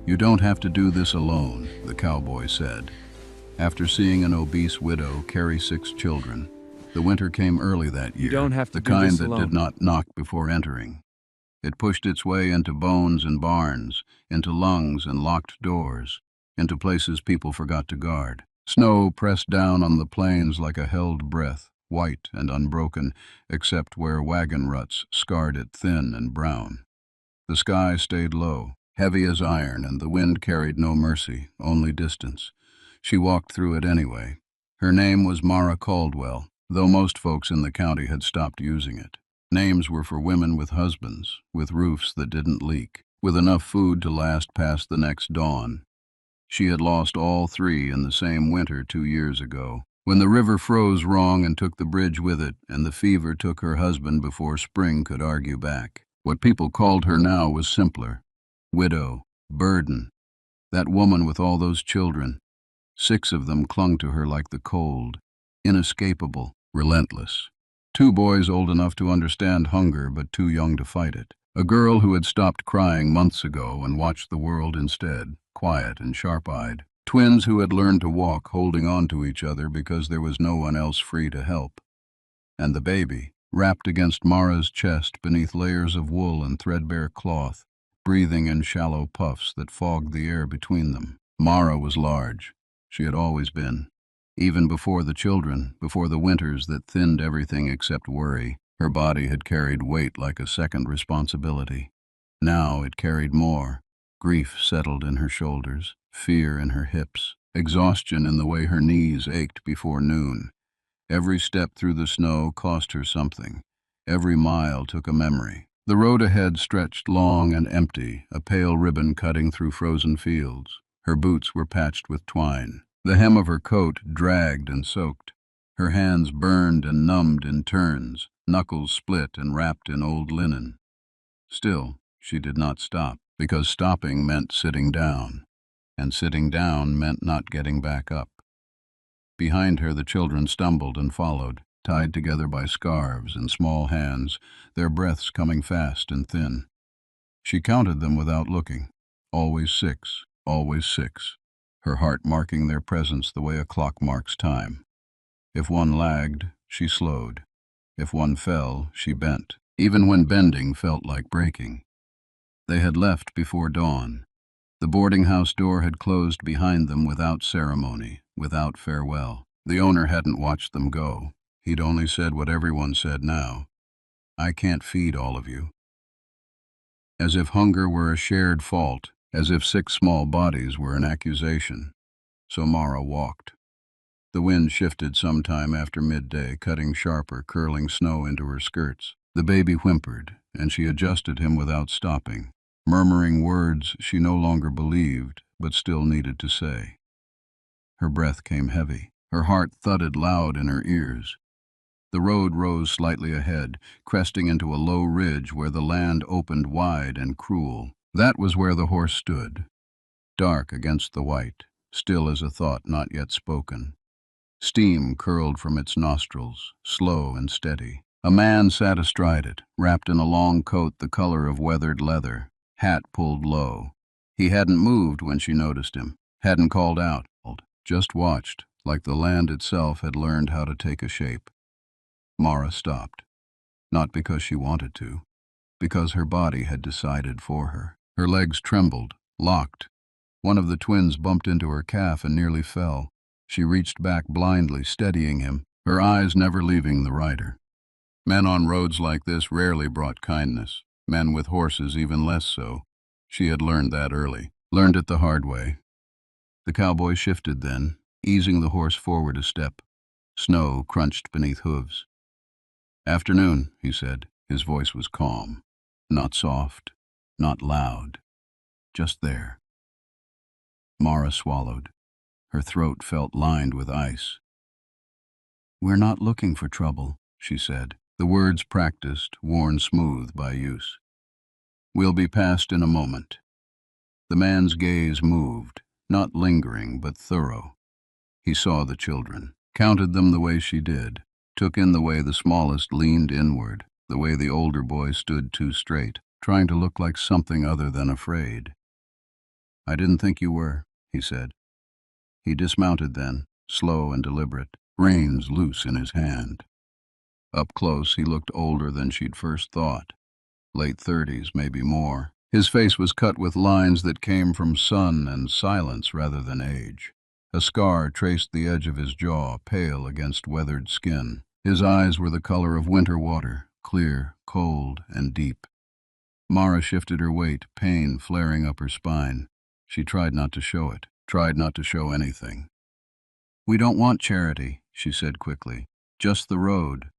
"You don't have to do this alone," the cowboy said. After seeing an obese widow carry 6 children, the winter came early that You don't year, have to the do kind this that did alone. not knock before entering. It pushed its way into bones and barns, into lungs and locked doors, into places people forgot to guard. Snow pressed down on the plains like a held breath, white and unbroken, except where wagon ruts scarred it thin and brown. The sky stayed low, heavy as iron, and the wind carried no mercy, only distance. She walked through it anyway. Her name was Mara Caldwell, though most folks in the county had stopped using it. Names were for women with husbands, with roofs that didn't leak, with enough food to last past the next dawn. She had lost all 3 in the same winter 2 years ago, when the river froze wrong and took the bridge with it, and the fever took her husband before spring could argue back. What people called her now was simpler. Widow, burden, that woman with all those children. 6 of them clung to her like the cold, inescapable, relentless. 2 boys old enough to understand hunger but too young to fight it. A girl who had stopped crying months ago and watched the world instead, quiet and sharp-eyed. Twins who had learned to walk holding on to each other because there was no one else free to help. And the baby, wrapped against Mara's chest beneath layers of wool and threadbare cloth, breathing in shallow puffs that fogged the air between them. Mara was large. She had always been. Even before the children, before the winters that thinned everything except worry, her body had carried weight like a second responsibility. Now it carried more. Grief settled in her shoulders, fear in her hips, exhaustion in the way her knees ached before noon. Every step through the snow cost her something. Every mile took a memory. The road ahead stretched long and empty, a pale ribbon cutting through frozen fields. Her boots were patched with twine. The hem of her coat dragged and soaked. Her hands burned and numbed in turns, knuckles split and wrapped in old linen. Still, she did not stop, because stopping meant sitting down, and sitting down meant not getting back up. Behind her the children stumbled and followed, tied together by scarves and small hands, their breaths coming fast and thin. She counted them without looking. Always 6, always 6, her heart marking their presence the way a clock marks time. If one lagged, she slowed. If one fell, she bent, even when bending felt like breaking. They had left before dawn. The boarding house door had closed behind them without ceremony, without farewell. The owner hadn't watched them go. He'd only said what everyone said now. "I can't feed all of you." As if hunger were a shared fault, as if 6 small bodies were an accusation. So Mara walked. The wind shifted sometime after midday, cutting sharper, curling snow into her skirts. The baby whimpered, and she adjusted him without stopping, murmuring words she no longer believed, but still needed to say. Her breath came heavy. Her heart thudded loud in her ears. The road rose slightly ahead, cresting into a low ridge where the land opened wide and cruel. That was where the horse stood, dark against the white, still as a thought not yet spoken. Steam curled from its nostrils, slow and steady. A man sat astride it, wrapped in a long coat the color of weathered leather, hat pulled low. He hadn't moved when she noticed him, hadn't called out, just watched, like the land itself had learned how to take a shape. Mara stopped, not because she wanted to, because her body had decided for her. Her legs trembled, locked. One of the twins bumped into her calf and nearly fell. She reached back blindly, steadying him, her eyes never leaving the rider. Men on roads like this rarely brought kindness, men with horses even less so. She had learned that early, learned it the hard way. The cowboy shifted then, easing the horse forward a step. Snow crunched beneath hooves. "Afternoon," he said. His voice was calm, not soft, not loud, just there. Mara swallowed. Her throat felt lined with ice. "We're not looking for trouble," she said, the words practiced, worn smooth by use. "We'll be past in a moment." The man's gaze moved, not lingering but thorough. He saw the children, counted them the way she did, took in the way the smallest leaned inward, the way the older boy stood too straight, trying to look like something other than afraid. "I didn't think you were," he said. He dismounted then, slow and deliberate, reins loose in his hand. Up close, he looked older than she'd first thought. Late 30s, maybe more. His face was cut with lines that came from sun and silence rather than age. A scar traced the edge of his jaw, pale against weathered skin. His eyes were the color of winter water, clear, cold, and deep. Mara shifted her weight, pain flaring up her spine. She tried not to show it, tried not to show anything. "We don't want charity," she said quickly. "Just the road."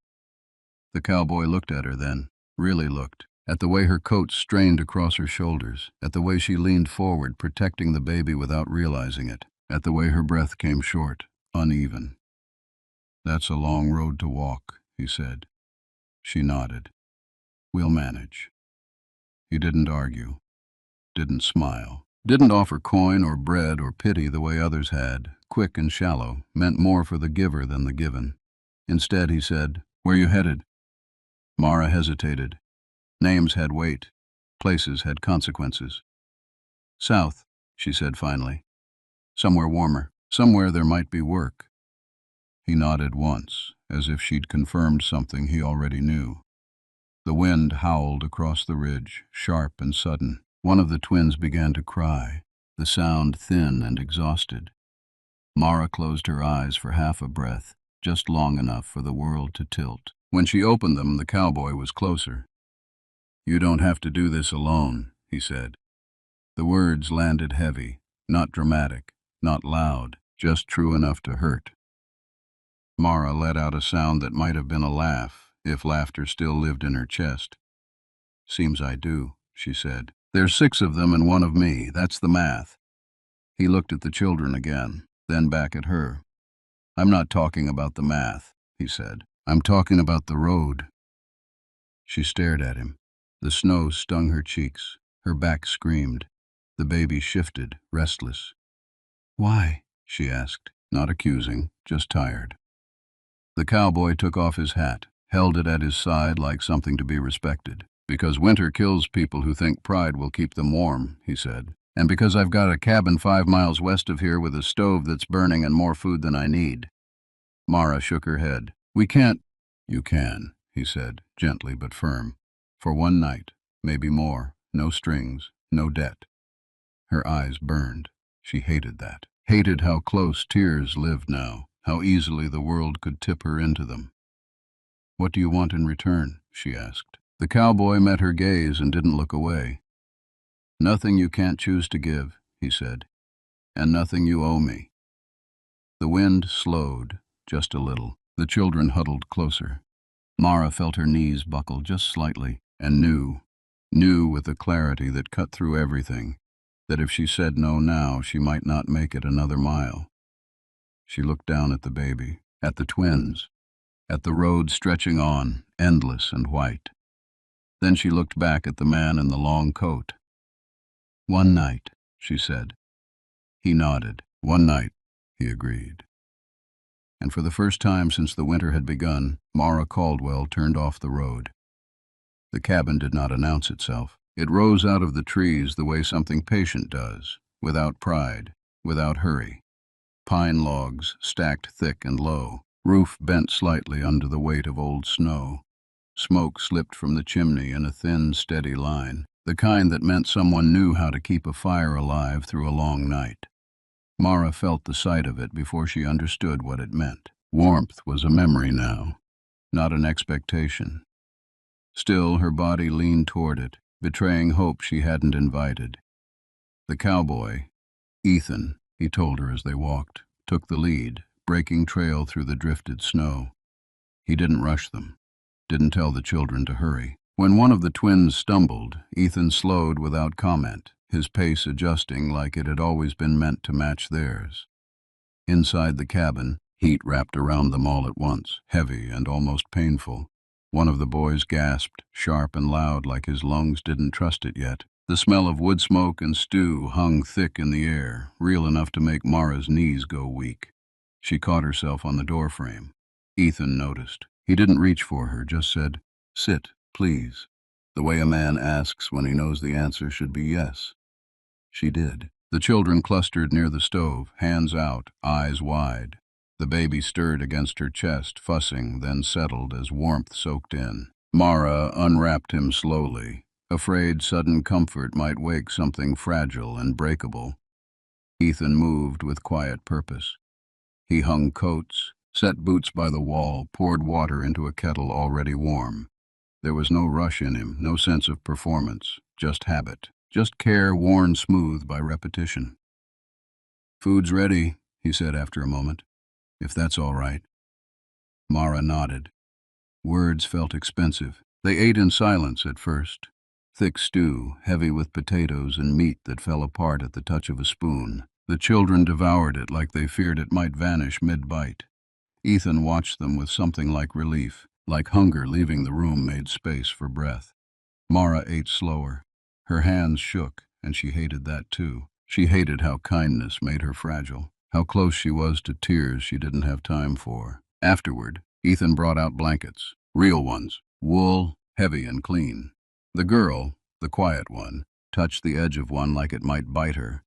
The cowboy looked at her then, really looked, at the way her coat strained across her shoulders, at the way she leaned forward, protecting the baby without realizing it, at the way her breath came short, uneven. "That's a long road to walk," he said. She nodded. "We'll manage." He didn't argue, didn't smile, didn't offer coin or bread or pity the way others had, quick and shallow, meant more for the giver than the given. Instead, he said, "Where you headed?" Mara hesitated. Names had weight. Places had consequences. "South," she said finally. "Somewhere warmer. Somewhere there might be work." He nodded once, as if she'd confirmed something he already knew. The wind howled across the ridge, sharp and sudden. One of the twins began to cry, the sound thin and exhausted. Mara closed her eyes for half a breath, just long enough for the world to tilt. When she opened them, the cowboy was closer. "You don't have to do this alone," he said. The words landed heavy, not dramatic, not loud, just true enough to hurt. Mara let out a sound that might have been a laugh, if laughter still lived in her chest. "Seems I do," she said. "There's 6 of them and 1 of me. That's the math." He looked at the children again, then back at her. "I'm not talking about the math," he said. "I'm talking about the road." She stared at him. The snow stung her cheeks. Her back screamed. The baby shifted, restless. "Why?" she asked, not accusing, just tired. The cowboy took off his hat, held it at his side like something to be respected. "Because winter kills people who think pride will keep them warm," he said. "And because I've got a cabin 5 miles west of here with a stove that's burning and more food than I need." Mara shook her head. "We can't—" "You can," he said, gently but firm. "For 1 night, maybe more. No strings, no debt." Her eyes burned. She hated that. Hated how close tears lived now, how easily the world could tip her into them. "What do you want in return?" she asked. The cowboy met her gaze and didn't look away. "Nothing you can't choose to give," he said, "and nothing you owe me." The wind slowed, just a little. The children huddled closer. Mara felt her knees buckle just slightly, and knew with a clarity that cut through everything, that if she said no now, she might not make it another mile. She looked down at the baby, at the twins, at the road stretching on, endless and white. Then she looked back at the man in the long coat. "1 night," she said. He nodded. "1 night," he agreed. And for the first time since the winter had begun, Mara Caldwell turned off the road. The cabin did not announce itself. It rose out of the trees the way something patient does, without pride, without hurry. Pine logs stacked thick and low, roof bent slightly under the weight of old snow. Smoke slipped from the chimney in a thin, steady line, the kind that meant someone knew how to keep a fire alive through a long night. Mara felt the sight of it before she understood what it meant. Warmth was a memory now, not an expectation. Still, her body leaned toward it, betraying hope she hadn't invited. The cowboy, Ethan, he told her as they walked, took the lead, breaking trail through the drifted snow. He didn't rush them, didn't tell the children to hurry. When one of the twins stumbled, Ethan slowed without comment, his pace adjusting like it had always been meant to match theirs. Inside the cabin, heat wrapped around them all at once, heavy and almost painful. One of the boys gasped, sharp and loud like his lungs didn't trust it yet. The smell of wood smoke and stew hung thick in the air, real enough to make Mara's knees go weak. She caught herself on the doorframe. Ethan noticed. He didn't reach for her, just said, "Sit, please," the way a man asks when he knows the answer should be yes. She did. The children clustered near the stove, hands out, eyes wide. The baby stirred against her chest, fussing, then settled as warmth soaked in. Mara unwrapped him slowly, afraid sudden comfort might wake something fragile and breakable. Ethan moved with quiet purpose. He hung coats, set boots by the wall, poured water into a kettle already warm. There was no rush in him, no sense of performance, just habit, just care worn smooth by repetition. "Food's ready," he said after a moment, "if that's all right." Mara nodded. Words felt expensive. They ate in silence at first. Thick stew, heavy with potatoes and meat that fell apart at the touch of a spoon. The children devoured it like they feared it might vanish mid-bite. Ethan watched them with something like relief, like hunger leaving the room made space for breath. Mara ate slower. Her hands shook, and she hated that too. She hated how kindness made her fragile, how close she was to tears she didn't have time for. Afterward, Ethan brought out blankets, real ones, wool, heavy and clean. The girl, the quiet one, touched the edge of one like it might bite her.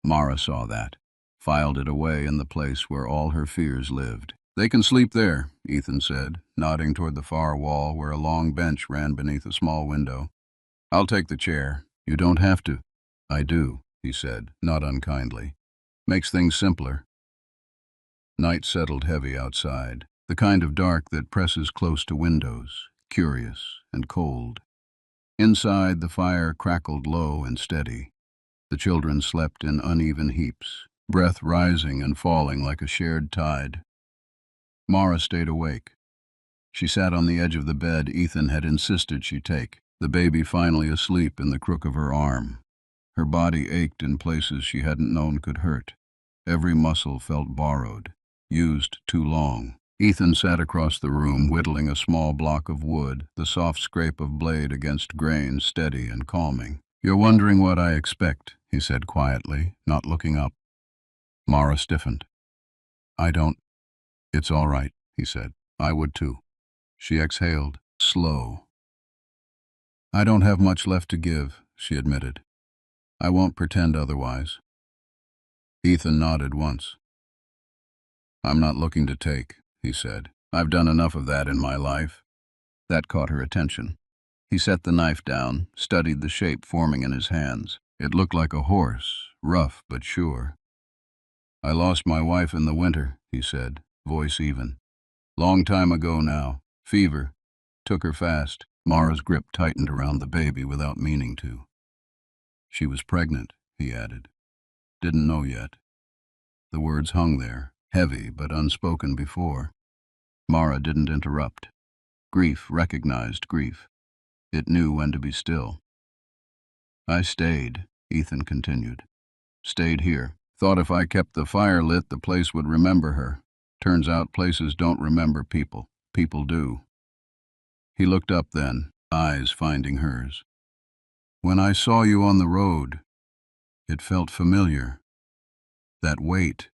Mara saw that, filed it away in the place where all her fears lived. "They can sleep there," Ethan said, nodding toward the far wall where a long bench ran beneath a small window. "I'll take the chair. You don't have to." "I do," he said, not unkindly. "Makes things simpler." Night settled heavy outside, the kind of dark that presses close to windows, curious and cold. Inside, the fire crackled low and steady. The children slept in uneven heaps, breath rising and falling like a shared tide. Mara stayed awake. She sat on the edge of the bed Ethan had insisted she take, the baby finally asleep in the crook of her arm. Her body ached in places she hadn't known could hurt. Every muscle felt borrowed, used too long. Ethan sat across the room, whittling a small block of wood, the soft scrape of blade against grain steady and calming. "You're wondering what I expect," he said quietly, not looking up. Mara stiffened. "I don't—" "It's all right," he said. "I would too." She exhaled, slow. "I don't have much left to give," she admitted. "I won't pretend otherwise." Ethan nodded once. "I'm not looking to take," he said. "I've done enough of that in my life." That caught her attention. He set the knife down, studied the shape forming in his hands. It looked like a horse, rough but sure. "I lost my wife in the winter," he said, voice even. "Long time ago now. Fever. Took her fast." Mara's grip tightened around the baby without meaning to. "She was pregnant," he added. "Didn't know yet." The words hung there, heavy but unspoken before. Mara didn't interrupt. Grief recognized grief. It knew when to be still. "I stayed," Ethan continued. "Stayed here. Thought if I kept the fire lit, the place would remember her. Turns out places don't remember people. People do." He looked up then, eyes finding hers. "When I saw you on the road, it felt familiar. That weight,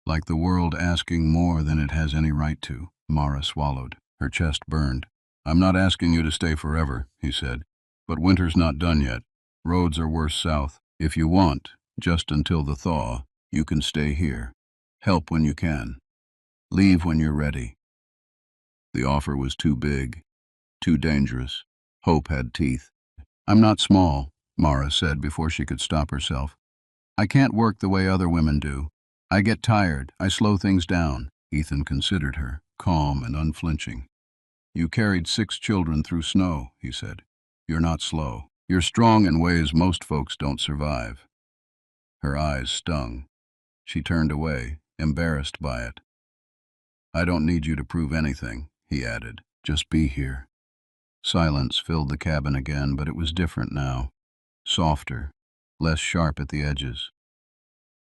like the world asking more than it has any right to." Mara swallowed. Her chest burned. "I'm not asking you to stay forever," he said. "But winter's not done yet. Roads are worse south. If you want, just until the thaw, you can stay here. Help when you can. Leave when you're ready." The offer was too big, too dangerous. Hope had teeth. "I'm not small," Mara said before she could stop herself. "I can't work the way other women do. I get tired. I slow things down." Ethan considered her, calm and unflinching. "You carried 6 children through snow," he said. "You're not slow. You're strong in ways most folks don't survive." Her eyes stung. She turned away, embarrassed by it. "I don't need you to prove anything," he added. "Just be here." Silence filled the cabin again, but it was different now. Softer, less sharp at the edges.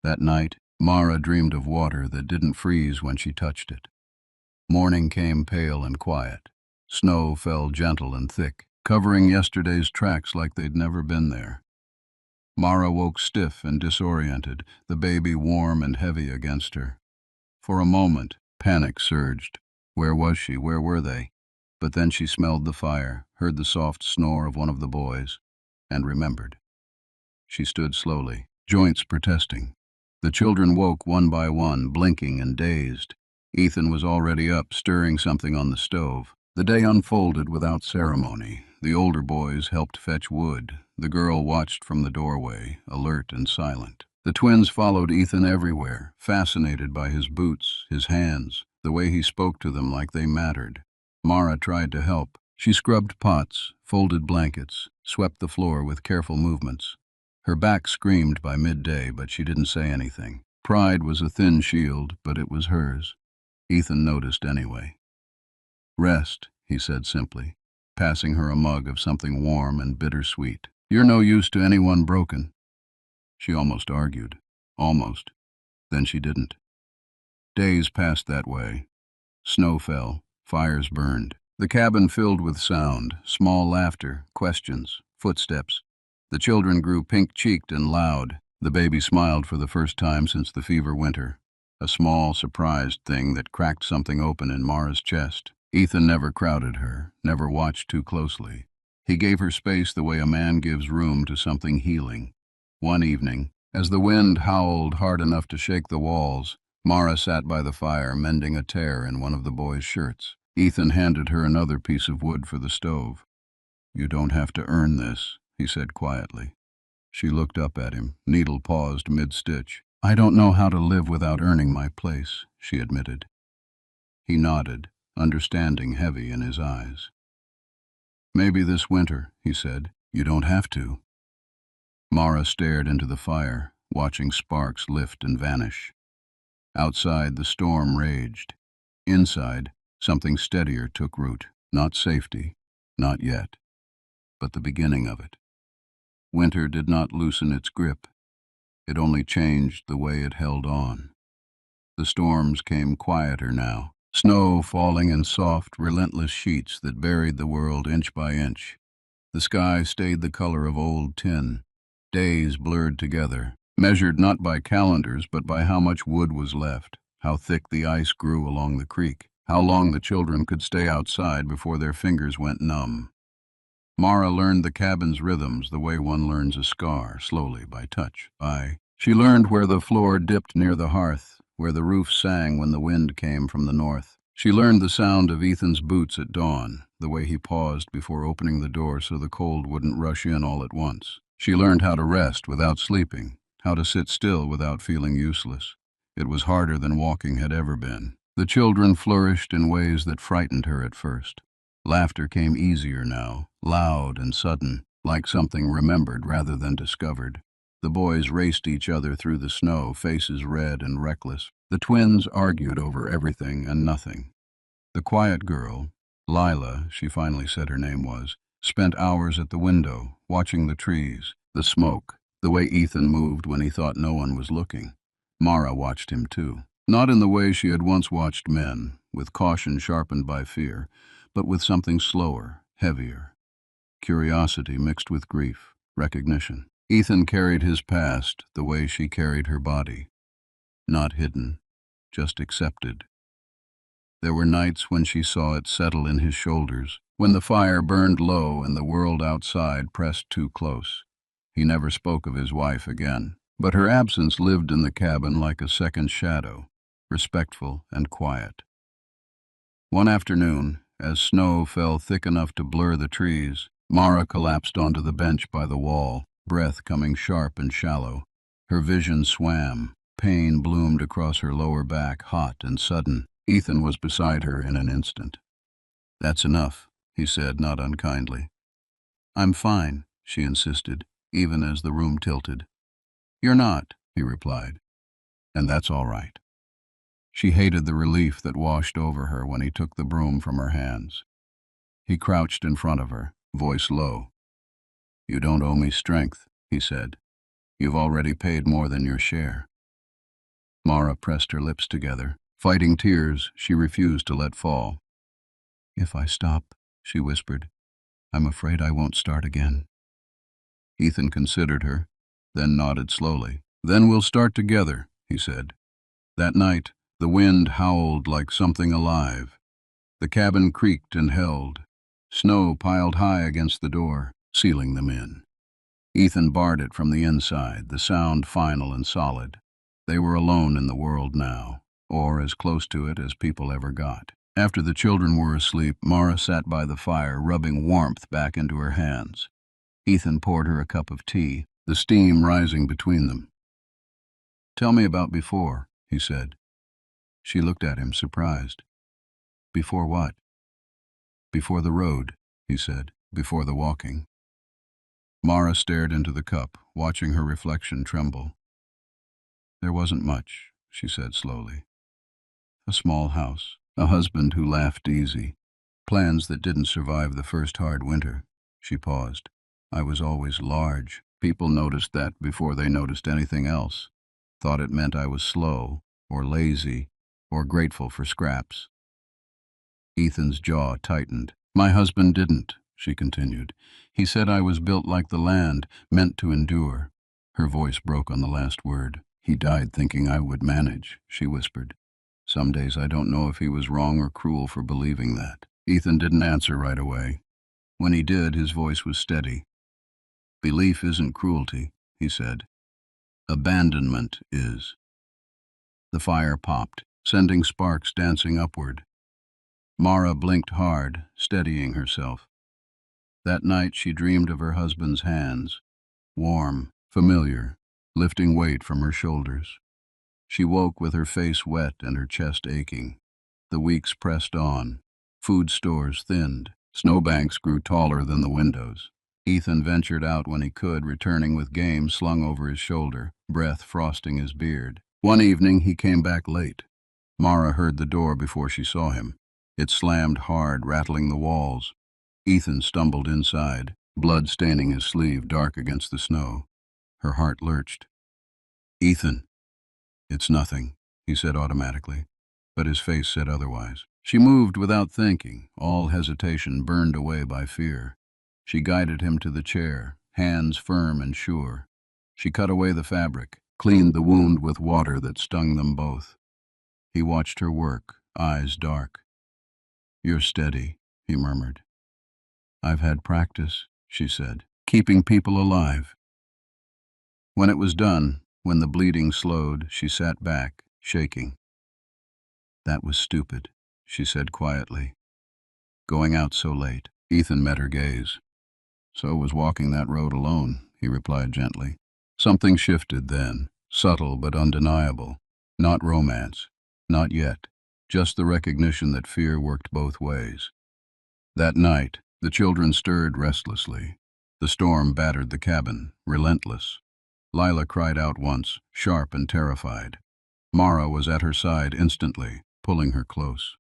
That night, Mara dreamed of water that didn't freeze when she touched it. Morning came pale and quiet. Snow fell gentle and thick, covering yesterday's tracks like they'd never been there. Mara woke stiff and disoriented, the baby warm and heavy against her. For a moment, panic surged. Where was she? Where were they? But then she smelled the fire, heard the soft snore of one of the boys, and remembered. She stood slowly, joints protesting. The children woke one by one, blinking and dazed. Ethan was already up, stirring something on the stove. The day unfolded without ceremony. The older boys helped fetch wood. The girl watched from the doorway, alert and silent. The twins followed Ethan everywhere, fascinated by his boots, his hands, the way he spoke to them like they mattered. Mara tried to help. She scrubbed pots, folded blankets, swept the floor with careful movements. Her back screamed by midday, but she didn't say anything. Pride was a thin shield, but it was hers. Ethan noticed anyway. "Rest," he said simply, passing her a mug of something warm and bittersweet. "You're no use to anyone broken." She almost argued. Almost. Then she didn't. Days passed that way. Snow fell. Fires burned. The cabin filled with sound, small laughter, questions, footsteps. The children grew pink-cheeked and loud. The baby smiled for the first time since the fever winter. A small, surprised thing that cracked something open in Mara's chest. Ethan never crowded her, never watched too closely. He gave her space the way a man gives room to something healing. One evening, as the wind howled hard enough to shake the walls, Mara sat by the fire, mending a tear in one of the boys' shirts. Ethan handed her another piece of wood for the stove. "You don't have to earn this," he said quietly. She looked up at him, needle paused mid-stitch. "I don't know how to live without earning my place," she admitted. He nodded, understanding heavy in his eyes. "Maybe this winter," he said. "You don't have to." Mara stared into the fire, watching sparks lift and vanish. Outside, the storm raged. Inside, something steadier took root. Not safety, not yet, but the beginning of it. Winter did not loosen its grip. It only changed the way it held on. The storms came quieter now, snow falling in soft, relentless sheets that buried the world inch by inch. The sky stayed the color of old tin. Days blurred together, measured not by calendars but by how much wood was left, how thick the ice grew along the creek, how long the children could stay outside before their fingers went numb. Mara learned the cabin's rhythms the way one learns a scar, slowly, by touch. She learned where the floor dipped near the hearth, where the roof sang when the wind came from the north. She learned the sound of Ethan's boots at dawn, the way he paused before opening the door so the cold wouldn't rush in all at once. She learned how to rest without sleeping, how to sit still without feeling useless. It was harder than walking had ever been. The children flourished in ways that frightened her at first. Laughter came easier now, loud and sudden, like something remembered rather than discovered. The boys raced each other through the snow, faces red and reckless. The twins argued over everything and nothing. The quiet girl, Lila, she finally said her name was, spent hours at the window, watching the trees, the smoke, the way Ethan moved when he thought no one was looking. Mara watched him too. Not in the way she had once watched men, with caution sharpened by fear, but with something slower, heavier. Curiosity mixed with grief, recognition. Ethan carried his past the way she carried her body. Not hidden, just accepted. There were nights when she saw it settle in his shoulders, when the fire burned low and the world outside pressed too close. He never spoke of his wife again, but her absence lived in the cabin like a second shadow, respectful and quiet. One afternoon, as snow fell thick enough to blur the trees, Mara collapsed onto the bench by the wall, breath coming sharp and shallow. Her vision swam. Pain bloomed across her lower back, hot and sudden. Ethan was beside her in an instant. "That's enough," he said, not unkindly. "I'm fine," she insisted, even as the room tilted. "You're not," he replied, "and that's all right." She hated the relief that washed over her when he took the broom from her hands. He crouched in front of her, voice low. "You don't owe me strength," he said. "You've already paid more than your share." Mara pressed her lips together. Fighting tears, she refused to let fall. "If I stop," she whispered, "I'm afraid I won't start again." Ethan considered her, then nodded slowly. "Then we'll start together," he said. That night, the wind howled like something alive. The cabin creaked and held. Snow piled high against the door, sealing them in. Ethan barred it from the inside, the sound final and solid. They were alone in the world now, or as close to it as people ever got. After the children were asleep, Mara sat by the fire, rubbing warmth back into her hands. Ethan poured her a cup of tea, the steam rising between them. "Tell me about before," he said. She looked at him, surprised. "Before what?" "Before the road," he said. "Before the walking." Mara stared into the cup, watching her reflection tremble. "There wasn't much," she said slowly. "A small house, a husband who laughed easy, plans that didn't survive the first hard winter." She paused. "I was always large. People noticed that before they noticed anything else. Thought it meant I was slow, or lazy, or grateful for scraps." Ethan's jaw tightened. "My husband didn't," she continued. "He said I was built like the land, meant to endure." Her voice broke on the last word. "He died thinking I would manage," she whispered. "Some days I don't know if he was wrong or cruel for believing that." Ethan didn't answer right away. When he did, his voice was steady. "Belief isn't cruelty," he said. "Abandonment is." The fire popped, sending sparks dancing upward. Mara blinked hard, steadying herself. That night she dreamed of her husband's hands, warm, familiar, lifting weight from her shoulders. She woke with her face wet and her chest aching. The weeks pressed on. Food stores thinned. Snowbanks grew taller than the windows. Ethan ventured out when he could, returning with game slung over his shoulder, breath frosting his beard. One evening he came back late. Mara heard the door before she saw him. It slammed hard, rattling the walls. Ethan stumbled inside, blood staining his sleeve dark against the snow. Her heart lurched. "Ethan." "It's nothing," he said automatically, but his face said otherwise. She moved without thinking, all hesitation burned away by fear. She guided him to the chair, hands firm and sure. She cut away the fabric, cleaned the wound with water that stung them both. He watched her work, eyes dark. "You're steady," he murmured. "I've had practice," she said, "keeping people alive." When it was done, when the bleeding slowed, she sat back, shaking. "That was stupid," she said quietly. "Going out so late." Ethan met her gaze. "So was walking that road alone," he replied gently. Something shifted then, subtle but undeniable. Not romance. Not yet. Just the recognition that fear worked both ways. That night, the children stirred restlessly. The storm battered the cabin, relentless. Lila cried out once, sharp and terrified. Mara was at her side instantly, pulling her close.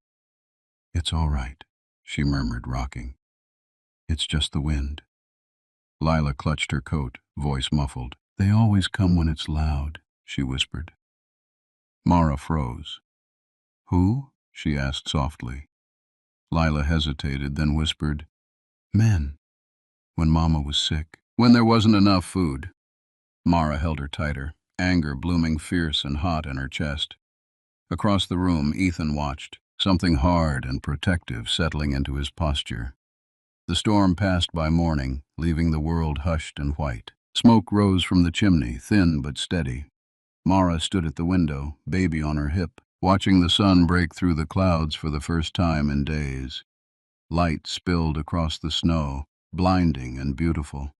"It's all right," she murmured, rocking. "It's just the wind." Lila clutched her coat, voice muffled. "They always come when it's loud," she whispered. Mara froze. "Who?" she asked softly. Lila hesitated, then whispered, "Men. When Mama was sick. When there wasn't enough food." Mara held her tighter, anger blooming fierce and hot in her chest. Across the room, Ethan watched, something hard and protective settling into his posture. The storm passed by morning, leaving the world hushed and white. Smoke rose from the chimney, thin but steady. Mara stood at the window, baby on her hip, watching the sun break through the clouds for the first time in days. Light spilled across the snow, blinding and beautiful.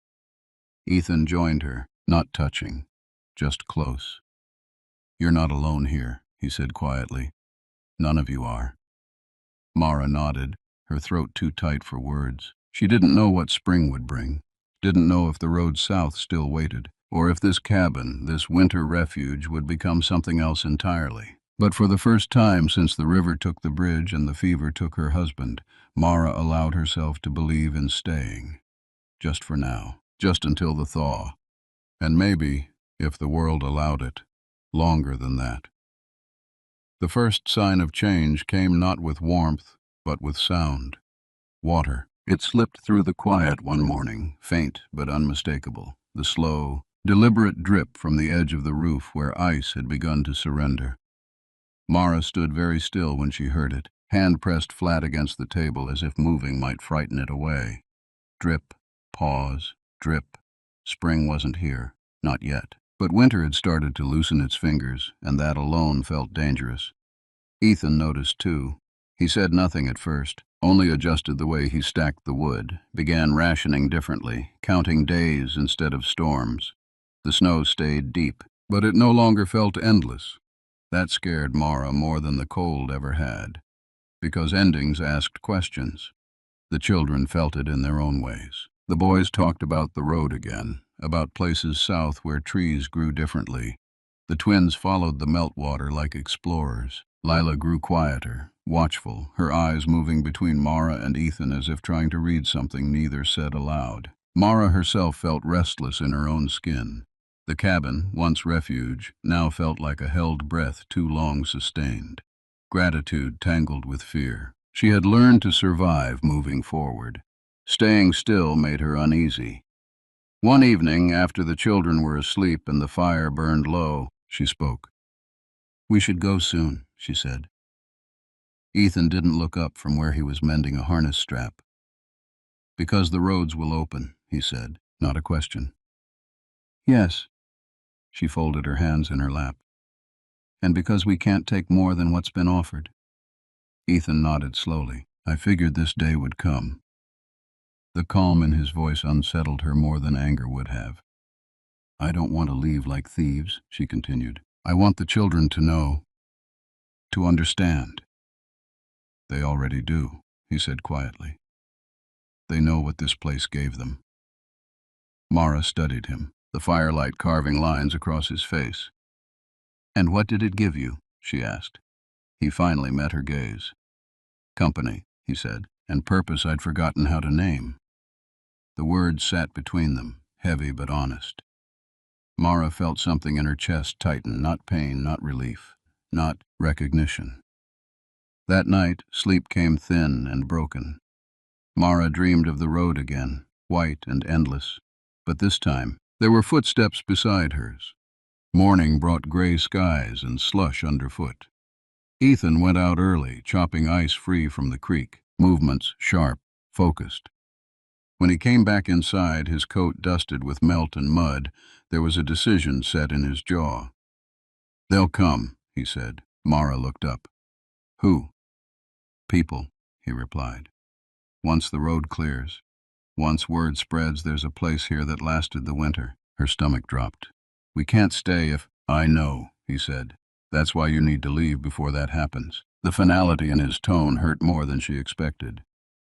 Ethan joined her, not touching, just close. "You're not alone here," he said quietly. "None of you are." Mara nodded, her throat too tight for words. She didn't know what spring would bring, didn't know if the road south still waited, or if this cabin, this winter refuge, would become something else entirely. But for the first time since the river took the bridge and the fever took her husband, Mara allowed herself to believe in staying. Just for now, just until the thaw. And maybe, if the world allowed it, longer than that. The first sign of change came not with warmth, but with sound. Water. It slipped through the quiet one morning, faint but unmistakable, the slow, deliberate drip from the edge of the roof where ice had begun to surrender. Mara stood very still when she heard it, hand pressed flat against the table as if moving might frighten it away. Drip, pause, drip. Spring wasn't here, not yet. But winter had started to loosen its fingers, and that alone felt dangerous. Ethan noticed too. He said nothing at first, only adjusted the way he stacked the wood, began rationing differently, counting days instead of storms. The snow stayed deep, but it no longer felt endless. That scared Mara more than the cold ever had, because endings asked questions. The children felt it in their own ways. The boys talked about the road again, about places south where trees grew differently. The twins followed the meltwater like explorers. Lila grew quieter, watchful, her eyes moving between Mara and Ethan as if trying to read something neither said aloud. Mara herself felt restless in her own skin. The cabin, once refuge, now felt like a held breath too long sustained. Gratitude tangled with fear. She had learned to survive moving forward. Staying still made her uneasy. One evening, after the children were asleep and the fire burned low, she spoke. "We should go soon," she said. Ethan didn't look up from where he was mending a harness strap. "Because the roads will open," he said, not a question. "Yes." She folded her hands in her lap. "And because we can't take more than what's been offered." Ethan nodded slowly. "I figured this day would come." The calm in his voice unsettled her more than anger would have. "I don't want to leave like thieves," she continued. "I want the children to know, to understand." "They already do," he said quietly. "They know what this place gave them." Mara studied him, the firelight carving lines across his face. "And what did it give you?" she asked. He finally met her gaze. "Company," he said, "and purpose I'd forgotten how to name." The words sat between them, heavy but honest. Mara felt something in her chest tighten, not pain, not relief, not recognition. That night, sleep came thin and broken. Mara dreamed of the road again, white and endless. But this time, there were footsteps beside hers. Morning brought gray skies and slush underfoot. Ethan went out early, chopping ice free from the creek, movements sharp, focused. When he came back inside, his coat dusted with melt and mud, there was a decision set in his jaw. "They'll come," he said. Mara looked up. "Who?" "People," he replied. "Once the road clears, once word spreads there's a place here that lasted the winter." Her stomach dropped. "We can't stay if—" "I know," he said. "That's why you need to leave before that happens." The finality in his tone hurt more than she expected.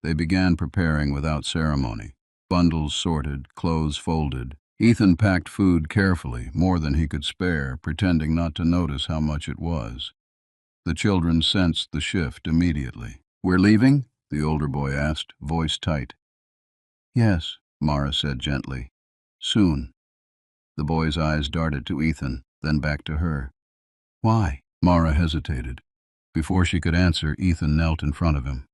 They began preparing without ceremony. Bundles sorted, clothes folded. Ethan packed food carefully, more than he could spare, pretending not to notice how much it was. The children sensed the shift immediately. "We're leaving?" the older boy asked, voice tight. "Yes," Mara said gently. "Soon." The boy's eyes darted to Ethan, then back to her. "Why?" Mara hesitated. Before she could answer, Ethan knelt in front of him.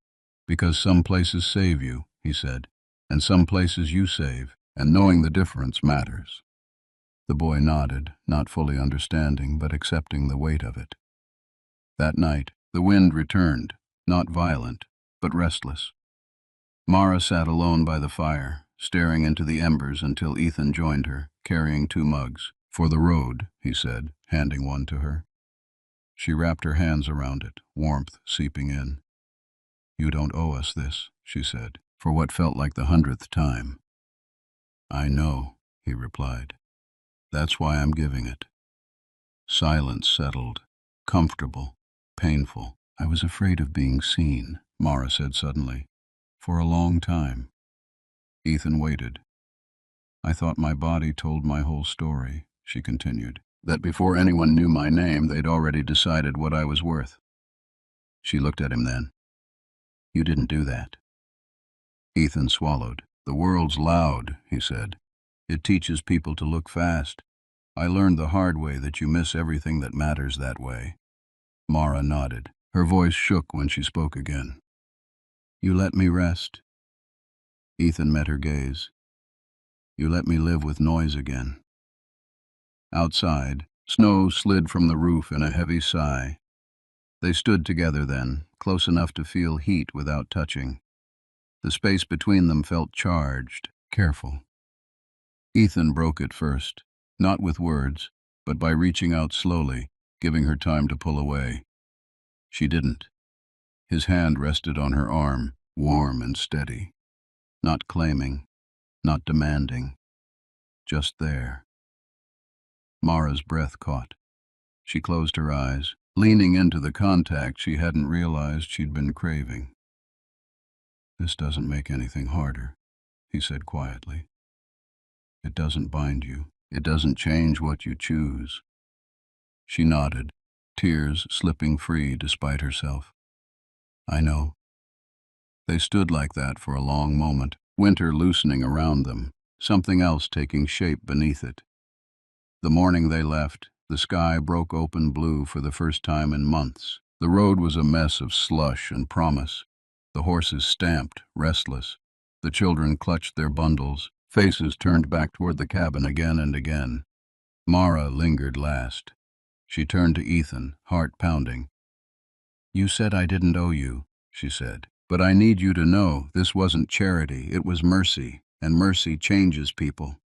"Because some places save you," he said, "and some places you save, and knowing the difference matters." The boy nodded, not fully understanding, but accepting the weight of it. That night, the wind returned, not violent, but restless. Mara sat alone by the fire, staring into the embers until Ethan joined her, carrying 2 mugs. "For the road," he said, handing one to her. She wrapped her hands around it, warmth seeping in. "You don't owe us this," she said, for what felt like the 100th time. "I know," he replied. "That's why I'm giving it." Silence settled, comfortable, painful. "I was afraid of being seen," Mara said suddenly. "For a long time." Ethan waited. "I thought my body told my whole story," she continued. "That before anyone knew my name, they'd already decided what I was worth." She looked at him then. "You didn't do that." Ethan swallowed. "The world's loud," he said. "It teaches people to look fast. I learned the hard way that you miss everything that matters that way." Mara nodded. Her voice shook when she spoke again. "You let me rest." Ethan met her gaze. "You let me live with noise again." Outside, snow slid from the roof in a heavy sigh. They stood together then, close enough to feel heat without touching. The space between them felt charged, careful. Ethan broke it first, not with words, but by reaching out slowly, giving her time to pull away. She didn't. His hand rested on her arm, warm and steady, not claiming, not demanding, just there. Mara's breath caught. She closed her eyes, leaning into the contact she hadn't realized she'd been craving. "This doesn't make anything harder," he said quietly. "It doesn't bind you. It doesn't change what you choose." She nodded, tears slipping free despite herself. "I know." They stood like that for a long moment, winter loosening around them, something else taking shape beneath it. The morning they left, the sky broke open blue for the first time in months. The road was a mess of slush and promise. The horses stamped, restless. The children clutched their bundles, faces turned back toward the cabin again and again. Mara lingered last. She turned to Ethan, heart pounding. "You said I didn't owe you," she said. "But I need you to know this wasn't charity, it was mercy, and mercy changes people."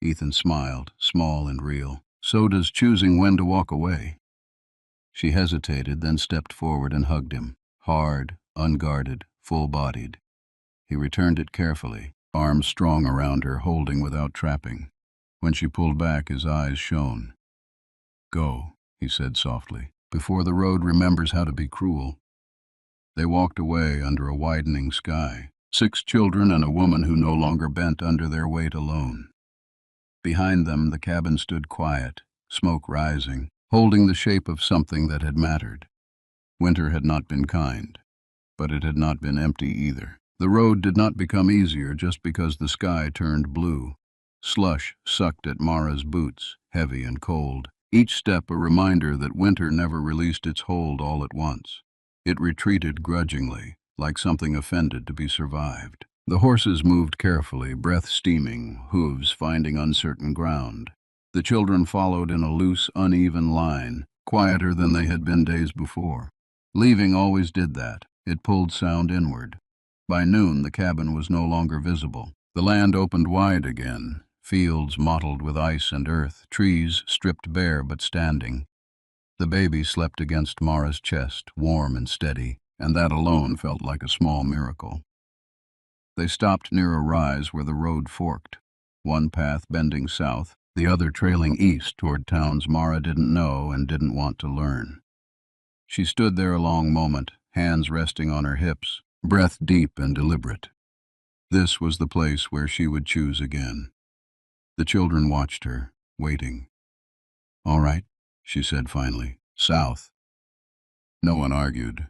Ethan smiled, small and real. "So does choosing when to walk away." She hesitated, then stepped forward and hugged him, hard, unguarded, full-bodied. He returned it carefully, arms strong around her, holding without trapping. When she pulled back, his eyes shone. "Go," he said softly, "before the road remembers how to be cruel." They walked away under a widening sky, 6 children and a woman who no longer bent under their weight alone. Behind them, the cabin stood quiet, smoke rising, holding the shape of something that had mattered. Winter had not been kind, but it had not been empty either. The road did not become easier just because the sky turned blue. Slush sucked at Mara's boots, heavy and cold, each step a reminder that winter never released its hold all at once. It retreated grudgingly, like something offended to be survived. The horses moved carefully, breath steaming, hooves finding uncertain ground. The children followed in a loose, uneven line, quieter than they had been days before. Leaving always did that. It pulled sound inward. By noon, the cabin was no longer visible. The land opened wide again, fields mottled with ice and earth, trees stripped bare but standing. The baby slept against Mara's chest, warm and steady, and that alone felt like a small miracle. They stopped near a rise where the road forked, one path bending south, the other trailing east toward towns Mara didn't know and didn't want to learn. She stood there a long moment, hands resting on her hips, breath deep and deliberate. This was the place where she would choose again. The children watched her, waiting. "All right," she said finally. "South." No one argued.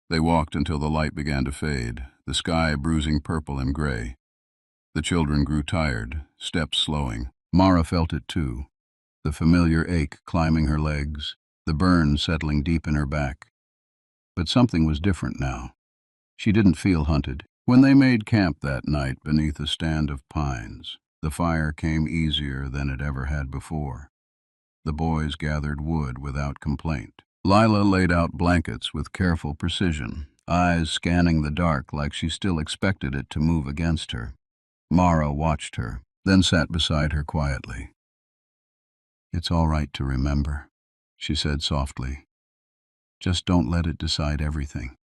They walked until the light began to fade, the sky bruising purple and gray. The children grew tired, steps slowing. Mara felt it too, the familiar ache climbing her legs, the burn settling deep in her back. But something was different now. She didn't feel hunted. When they made camp that night beneath a stand of pines, the fire came easier than it ever had before. The boys gathered wood without complaint. Lila laid out blankets with careful precision, eyes scanning the dark like she still expected it to move against her. Mara watched her, then sat beside her quietly. "It's all right to remember," she said softly. "Just don't let it decide everything."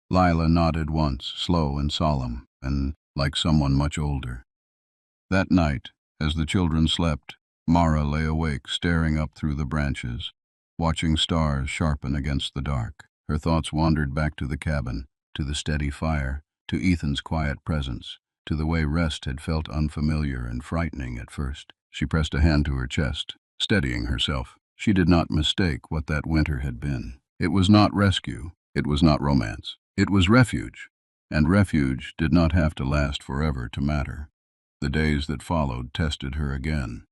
Lila nodded once, slow and solemn, and like someone much older. That night, as the children slept, Mara lay awake, staring up through the branches, watching stars sharpen against the dark. Her thoughts wandered back to the cabin, to the steady fire, to Ethan's quiet presence, to the way rest had felt unfamiliar and frightening at first. She pressed a hand to her chest, steadying herself. She did not mistake what that winter had been. It was not rescue. It was not romance. It was refuge, and refuge did not have to last forever to matter. The days that followed tested her again.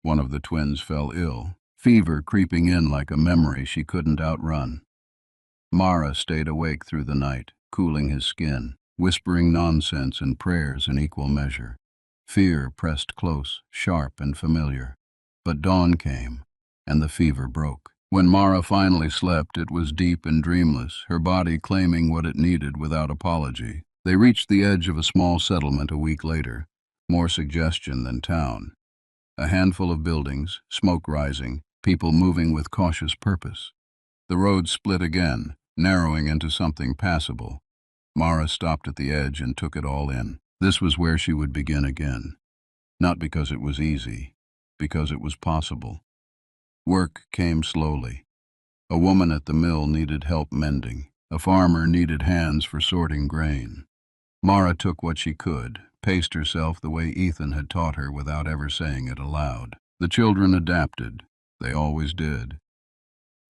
One of the twins fell ill, fever creeping in like a memory she couldn't outrun. Mara stayed awake through the night, cooling his skin, whispering nonsense and prayers in equal measure. Fear pressed close, sharp and familiar. But dawn came, and the fever broke. When Mara finally slept, it was deep and dreamless, her body claiming what it needed without apology. They reached the edge of a small settlement a week later. more suggestion than town. A handful of buildings, smoke rising, people moving with cautious purpose. The road split again, narrowing into something passable. Mara stopped at the edge and took it all in. This was where she would begin again. Not because it was easy, because it was possible. Work came slowly. A woman at the mill needed help mending. A farmer needed hands for sorting grain. Mara took what she could, paced herself the way Ethan had taught her without ever saying it aloud. The children adapted. They always did.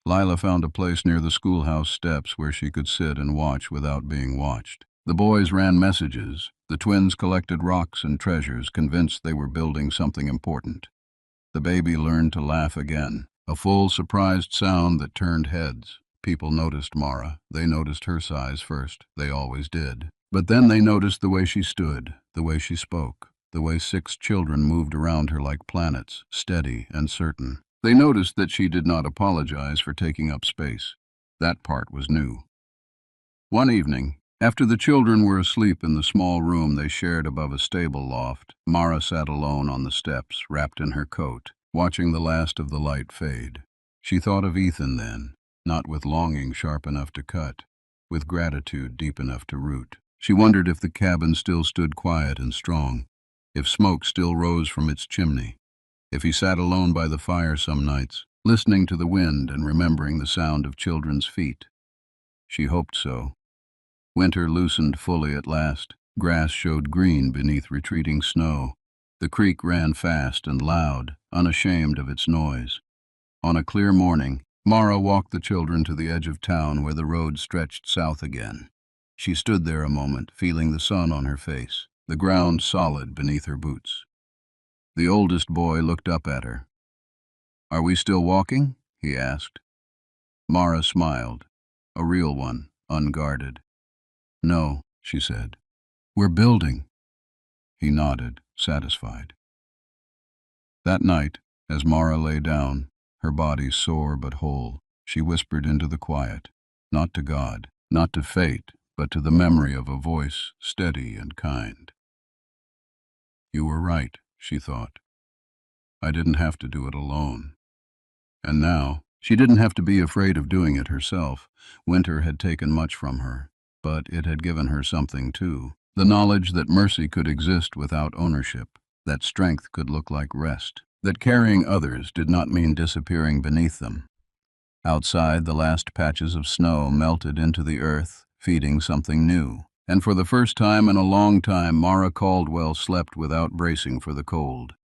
Lila found a place near the schoolhouse steps where she could sit and watch without being watched. The boys ran messages. The twins collected rocks and treasures, convinced they were building something important. The baby learned to laugh again, a full, surprised sound that turned heads. People noticed Mara. They noticed her size first. They always did. But then they noticed the way she stood, the way she spoke, the way 6 children moved around her like planets, steady and certain. They noticed that she did not apologize for taking up space. That part was new. One evening, after the children were asleep in the small room they shared above a stable loft, Mara sat alone on the steps, wrapped in her coat, watching the last of the light fade. She thought of Ethan then, not with longing sharp enough to cut, with gratitude deep enough to root. She wondered if the cabin still stood quiet and strong, if smoke still rose from its chimney, if he sat alone by the fire some nights, listening to the wind and remembering the sound of children's feet. She hoped so. Winter loosened fully at last. Grass showed green beneath retreating snow. The creek ran fast and loud, unashamed of its noise. On a clear morning, Mara walked the children to the edge of town where the road stretched south again. She stood there a moment, feeling the sun on her face, the ground solid beneath her boots. The oldest boy looked up at her. "Are we still walking?" he asked. Mara smiled, a real one, unguarded. "No," she said. "We're building." He nodded, satisfied. That night, as Mara lay down, her body sore but whole, she whispered into the quiet, not to God, not to fate, but to the memory of a voice steady and kind. "You were right," she thought. "I didn't have to do it alone." And now, she didn't have to be afraid of doing it herself. Winter had taken much from her, but it had given her something too. The knowledge that mercy could exist without ownership, that strength could look like rest, that carrying others did not mean disappearing beneath them. Outside, the last patches of snow melted into the earth, feeding something new. And for the first time in a long time, Mara Caldwell slept without bracing for the cold.